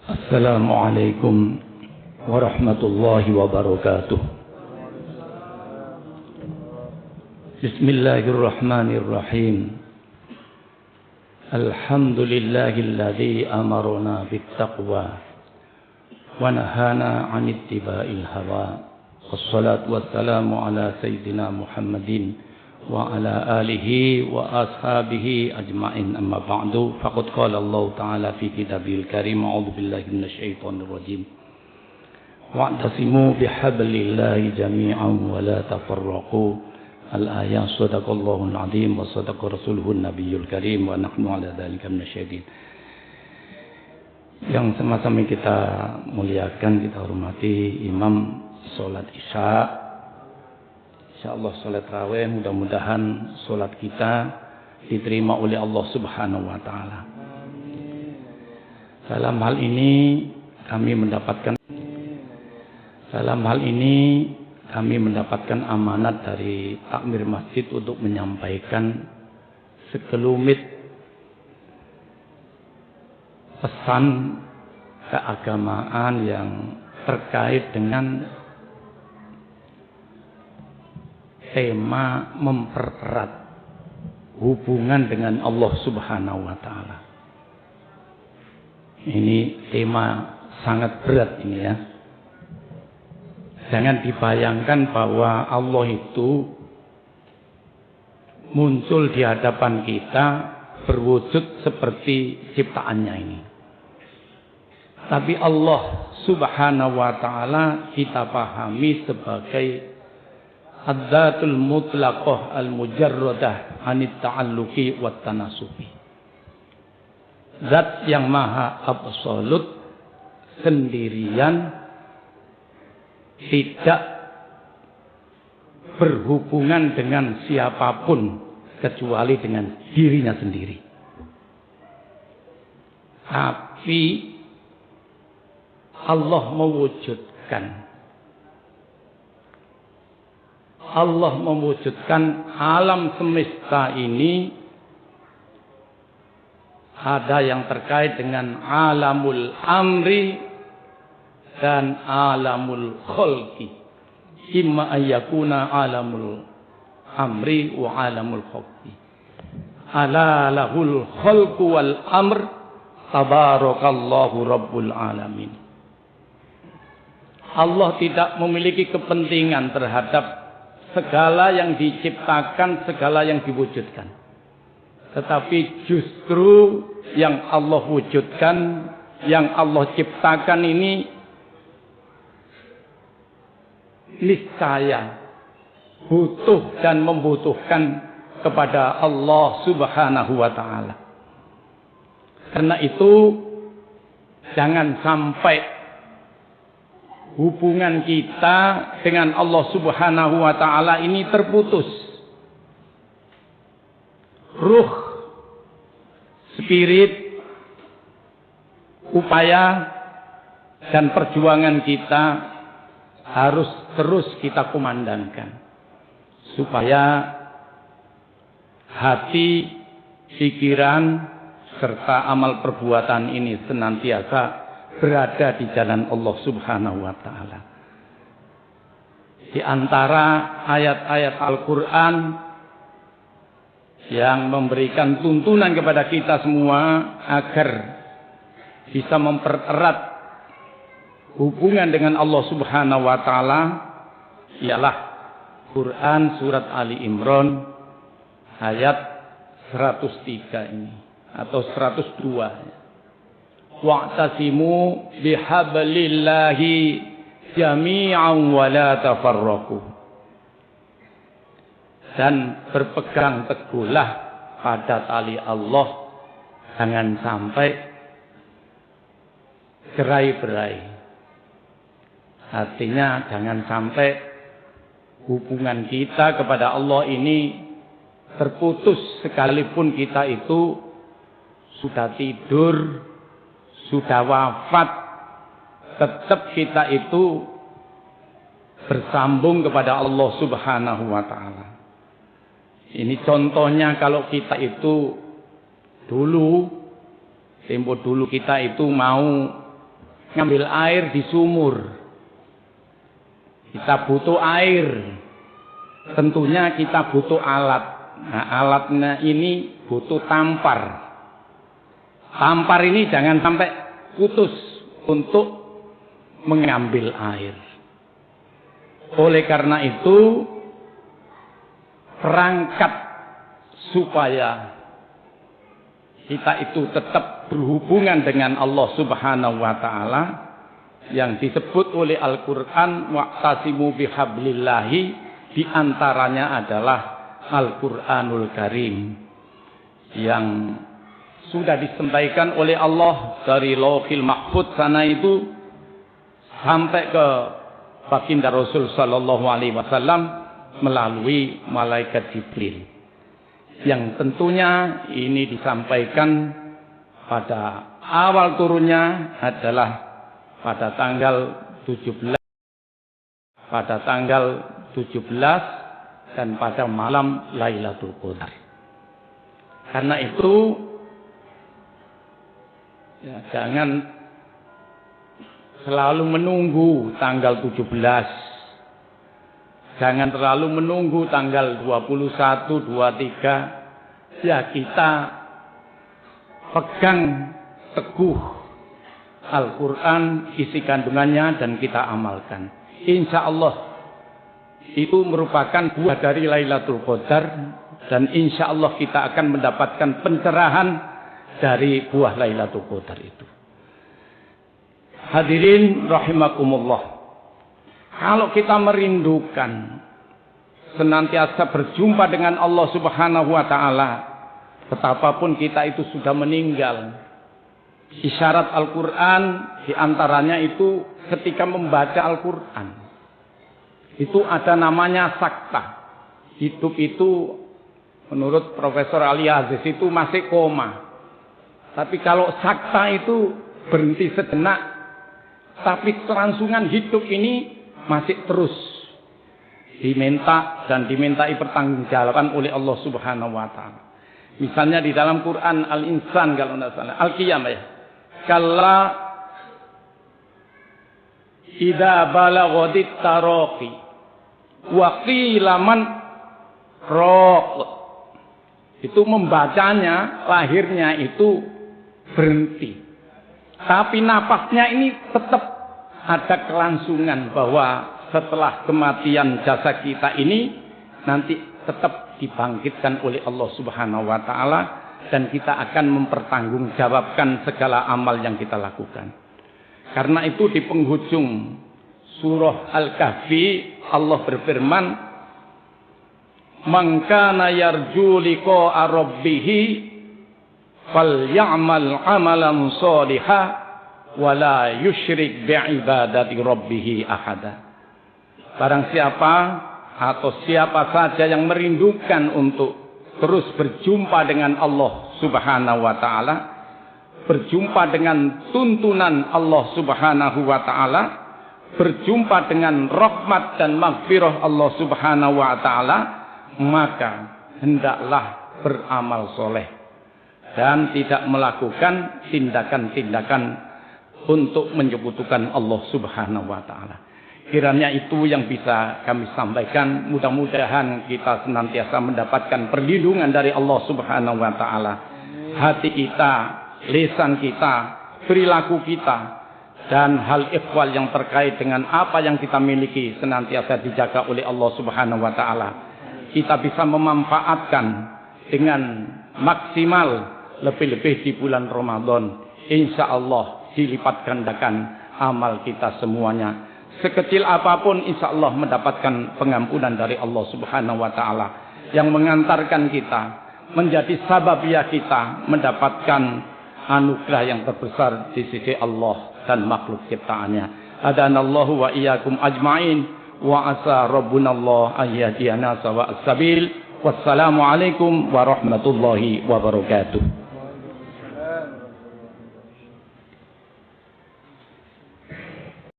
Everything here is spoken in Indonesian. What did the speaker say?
Assalamualaikum warahmatullahi wabarakatuh. Bismillahirrahmanirrahim. Alhamdulillahilladzi amarna bittaqwa wa nahana 'anit tiba'il hawa. Wassalatu wassalamu ala sayyidina Muhammadin wa ala alihi wa ashabihi ajma'in, amma ba'du. Faqad qala Allah ta'ala fi kitabil karim, a'udzu billahi minasyaitonir rajim. Wa'tasimu bihablillahi jami'an wa la tafarraqu. Al-ayat. Shadaqallahul azim wa shadaqa rasuluhun nabiyul karim wa nahnu ala dzalika minasyahidin. Yang sama-sama kita muliakan, kita hormati imam salat Isya. InsyaAllah salat raweh, mudah-mudahan salat kita diterima oleh Allah Subhanahu wa Ta'ala. Dalam hal ini kami mendapatkan amanat dari takmir masjid untuk menyampaikan sekelumit pesan keagamaan yang terkait dengan tema mempererat hubungan dengan Allah Subhanahu wa Ta'ala. Ini tema sangat berat ini ya. Jangan dibayangkan bahwa Allah itu muncul di hadapan kita berwujud seperti ciptaannya ini. Tapi Allah Subhanahu wa Ta'ala kita pahami sebagai Ad-Dhatul Mutlaqah Al-Mujarradah Anit Ta'alluqi Wat Tanasubi. Zat yang maha absolut, sendirian, tidak berhubungan dengan siapapun kecuali dengan dirinya sendiri. Tapi Allah mewujudkan alam semesta ini. Ada yang terkait dengan alamul amri dan alamul khalqi. Imma ayyakuna alamul amri wa alamul khalqi. Ala lahul khalqu wal amr, tabarakallahu rabbul alamin. Allah tidak memiliki kepentingan terhadap segala yang diciptakan, segala yang diwujudkan. Tetapi justru yang Allah wujudkan, yang Allah ciptakan ini niscaya butuh dan membutuhkan kepada Allah Subhanahu wa Ta'ala. Karena itu jangan sampai hubungan kita dengan Allah Subhanahu wa Ta'ala ini terputus. Ruh, spirit, upaya dan perjuangan kita harus terus kita kumandangkan supaya hati, pikiran serta amal perbuatan ini senantiasa berada di jalan Allah Subhanahu wa Ta'ala. Di antara ayat-ayat Al-Quran yang memberikan tuntunan kepada kita semua agar bisa mempererat hubungan dengan Allah Subhanahu wa Ta'ala ialah Quran surat Ali Imran ayat 103 ini atau 102. Wa'tasimu bihablillahi jami'an wa la tafarraqu. Dan berpegang teguhlah pada tali Allah, jangan sampai cerai-berai. Artinya jangan sampai hubungan kita kepada Allah ini terputus sekalipun kita itu sudah tidur, sudah wafat, tetap kita itu bersambung kepada Allah Subhanahu wa Ta'ala. Ini contohnya kalau kita itu tempo dulu kita itu mau ngambil air di sumur. Kita butuh air. Tentunya kita butuh alat. Nah, alatnya ini butuh tampar. Tampar ini jangan sampai putus untuk mengambil air. Oleh karena itu, perangkat supaya kita itu tetap berhubungan dengan Allah Subhanahu wa taala yang disebut oleh Al-Qur'an wa'tasimu bihablillahi, di antaranya adalah Al-Qur'anul Karim yang sudah disampaikan oleh Allah dari Lauhil Mahfuz sana itu sampai ke baginda Rasul sallallahu alaihi wasallam melalui malaikat Jibril. Yang tentunya ini disampaikan pada awal turunnya adalah pada tanggal 17 dan pada malam Lailatul Qadar. Karena itu ya, jangan selalu menunggu tanggal 17. Jangan terlalu menunggu tanggal 21, 23. Ya, kita pegang teguh Al-Quran, isi kandungannya, dan kita amalkan. Insya Allah itu merupakan buah dari Lailatul Qadar, dan insya Allah kita akan mendapatkan pencerahan dari buah Lailatul Qadar itu. Hadirin rahimakumullah. Kalau kita merindukan senantiasa berjumpa dengan Allah Subhanahu wa taala, betapapun kita itu sudah meninggal, isyarat Al-Qur'an diantaranya itu ketika membaca Al-Qur'an. Itu ada namanya sakta. Hidup itu menurut Profesor Ali Aziz itu masih koma. Tapi kalau sakta itu berhenti sejenak, tapi kelangsungan hidup ini masih terus diminta dan dimintai pertanggungjawaban oleh Allah Subhanahu wa taala. Misalnya di dalam Quran Al-Insan kalau tidak salah, Al-Qiyamah ya. Kalla idza balaghatit taraqi wa qila man raq. Itu membacanya, lahirnya itu berhenti. Tapi napasnya ini tetap ada kelangsungan bahwa setelah kematian jasa kita ini nanti tetap dibangkitkan oleh Allah Subhanahu wa taala dan kita akan mempertanggungjawabkan segala amal yang kita lakukan. Karena itu di penghujung surah Al-Kahfi Allah berfirman, "Man kana yarju liqa'a rabbih falyamal 'amalan shalihan wala yusyrik bi'ibadati rabbih ahada." Barang siapa atau siapa saja yang merindukan untuk terus berjumpa dengan Allah Subhanahu wa taala, berjumpa dengan tuntunan Allah Subhanahu wa taala, berjumpa dengan rahmat dan maghfirah Allah Subhanahu wa taala, maka hendaklah beramal soleh dan tidak melakukan tindakan-tindakan untuk menyekutukan Allah Subhanahu wa taala. Kiranya itu yang bisa kami sampaikan. Mudah-mudahan kita senantiasa mendapatkan perlindungan dari Allah Subhanahu wa taala. Hati kita, lisan kita, perilaku kita, dan hal ikhwal yang terkait dengan apa yang kita miliki senantiasa dijaga oleh Allah Subhanahu wa taala. Kita bisa memanfaatkan dengan maksimal lebih-lebih di bulan Ramadan. Insya Allah dilipat gandakan amal kita semuanya. Sekecil apapun insya Allah mendapatkan pengampunan dari Allah Subhanahu wa taala yang mengantarkan kita menjadi sababiyah kita mendapatkan anugerah yang terbesar di sisi Allah dan makhluk ciptaannya. Adanallahu wa iyyakum ajma'in wa asa rabbunallah ayyadiyana sawa'as sabil. Wassalamu alaikum warahmatullahi wabarakatuh.